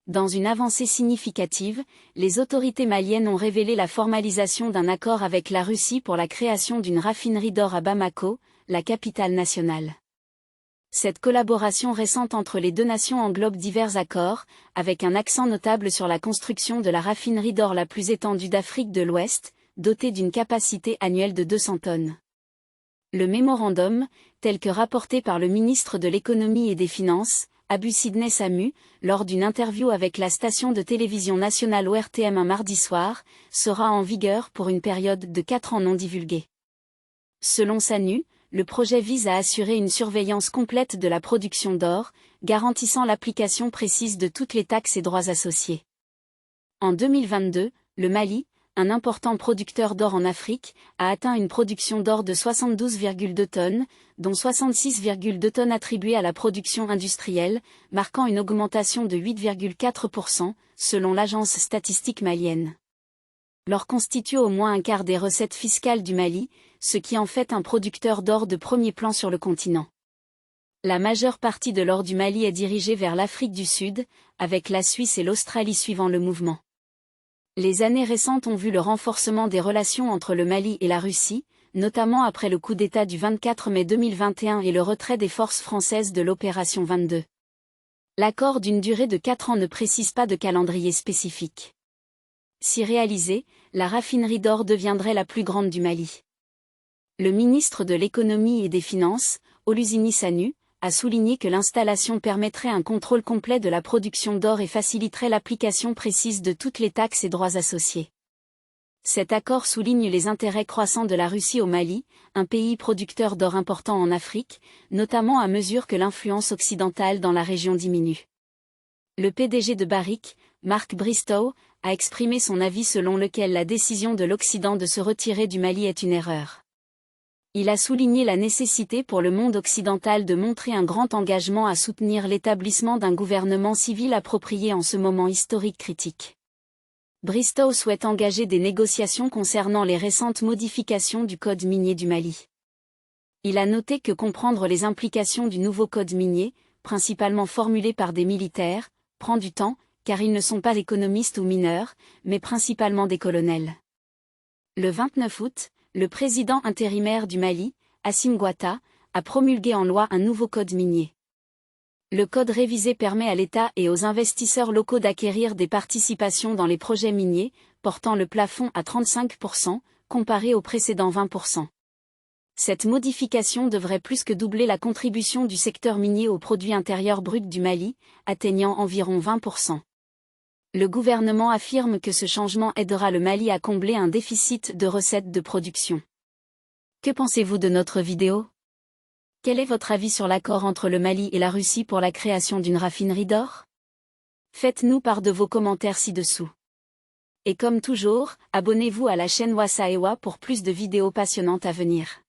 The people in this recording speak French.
Dans une avancée significative, les autorités maliennes ont révélé la formalisation d'un accord avec la Russie pour la création d'une raffinerie d'or à Bamako, la capitale nationale. Cette collaboration récente entre les deux nations englobe divers accords, avec un accent notable sur la construction de la raffinerie d'or la plus étendue d'Afrique de l'Ouest, dotée d'une capacité annuelle de 200 tonnes. Le mémorandum, tel que rapporté par le ministre de l'Économie et des Finances, Abu Sidney Samu, lors d'une interview avec la station de télévision nationale ORTM un mardi soir, sera en vigueur pour une période de 4 ans non divulguée. Selon Samu, le projet vise à assurer une surveillance complète de la production d'or, garantissant l'application précise de toutes les taxes et droits associés. En 2022, le Mali, un important producteur d'or en Afrique, a atteint une production d'or de 72,2 tonnes, dont 66,2 tonnes attribuées à la production industrielle, marquant une augmentation de 8,4%, selon l'agence statistique malienne. L'or constitue au moins un quart des recettes fiscales du Mali, ce qui en fait un producteur d'or de premier plan sur le continent. La majeure partie de l'or du Mali est dirigée vers l'Afrique du Sud, avec la Suisse et l'Australie suivant le mouvement. Les années récentes ont vu le renforcement des relations entre le Mali et la Russie, notamment après le coup d'État du 24 mai 2021 et le retrait des forces françaises de l'opération 22. L'accord d'une durée de 4 ans ne précise pas de calendrier spécifique. Si réalisée, la raffinerie d'or deviendrait la plus grande du Mali. Le ministre de l'Économie et des Finances, Olusini Sanu, a souligné que l'installation permettrait un contrôle complet de la production d'or et faciliterait l'application précise de toutes les taxes et droits associés. Cet accord souligne les intérêts croissants de la Russie au Mali, un pays producteur d'or important en Afrique, notamment à mesure que l'influence occidentale dans la région diminue. Le PDG de Barrick, Mark Bristow, a exprimé son avis selon lequel la décision de l'Occident de se retirer du Mali est une erreur. Il a souligné la nécessité pour le monde occidental de montrer un grand engagement à soutenir l'établissement d'un gouvernement civil approprié en ce moment historique critique. Bristow souhaite engager des négociations concernant les récentes modifications du code minier du Mali. Il a noté que comprendre les implications du nouveau code minier, principalement formulé par des militaires, prend du temps, car ils ne sont pas économistes ou mineurs, mais principalement des colonels. Le 29 août, le président intérimaire du Mali, Assimi Goïta, a promulgué en loi un nouveau code minier. Le code révisé permet à l'État et aux investisseurs locaux d'acquérir des participations dans les projets miniers, portant le plafond à 35%, comparé au précédent 20%. Cette modification devrait plus que doubler la contribution du secteur minier au produit intérieur brut du Mali, atteignant environ 20%. Le gouvernement affirme que ce changement aidera le Mali à combler un déficit de recettes de production. Que pensez-vous de notre vidéo? Quel est votre avis sur l'accord entre le Mali et la Russie pour la création d'une raffinerie d'or? Faites-nous part de vos commentaires ci-dessous. Et comme toujours, abonnez-vous à la chaîne Wassa Ewa pour plus de vidéos passionnantes à venir.